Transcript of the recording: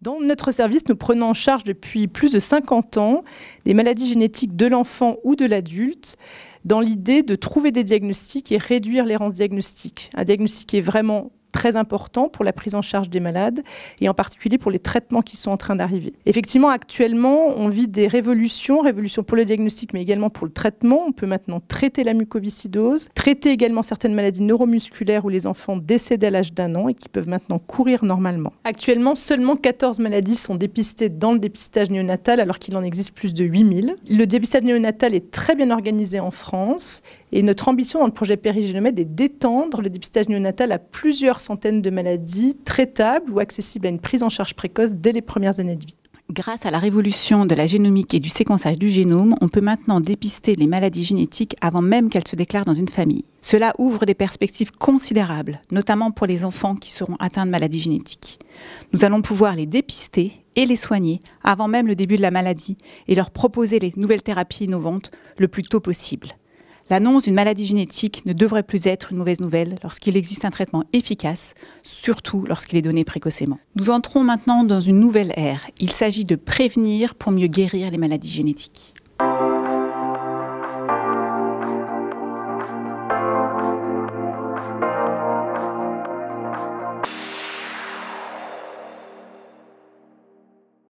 Dans notre service, nous prenons en charge depuis plus de 50 ans des maladies génétiques de l'enfant ou de l'adulte, dans l'idée de trouver des diagnostics et réduire l'errance diagnostique. Un diagnostic qui est vraiment très important pour la prise en charge des malades et en particulier pour les traitements qui sont en train d'arriver. Effectivement, actuellement, on vit des révolutions pour le diagnostic mais également pour le traitement. On peut maintenant traiter la mucoviscidose, traiter également certaines maladies neuromusculaires où les enfants décèdent à l'âge d'1 an et qui peuvent maintenant courir normalement. Actuellement, seulement 14 maladies sont dépistées dans le dépistage néonatal alors qu'il en existe plus de 8000. Le dépistage néonatal est très bien organisé en France et notre ambition dans le projet Périgénomède est d'étendre le dépistage néonatal à plusieurs centaines de maladies traitables ou accessibles à une prise en charge précoce dès les premières années de vie. Grâce à la révolution de la génomique et du séquençage du génome, on peut maintenant dépister les maladies génétiques avant même qu'elles se déclarent dans une famille. Cela ouvre des perspectives considérables, notamment pour les enfants qui seront atteints de maladies génétiques. Nous allons pouvoir les dépister et les soigner avant même le début de la maladie et leur proposer les nouvelles thérapies innovantes le plus tôt possible. L'annonce d'une maladie génétique ne devrait plus être une mauvaise nouvelle lorsqu'il existe un traitement efficace, surtout lorsqu'il est donné précocement. Nous entrons maintenant dans une nouvelle ère. Il s'agit de prévenir pour mieux guérir les maladies génétiques.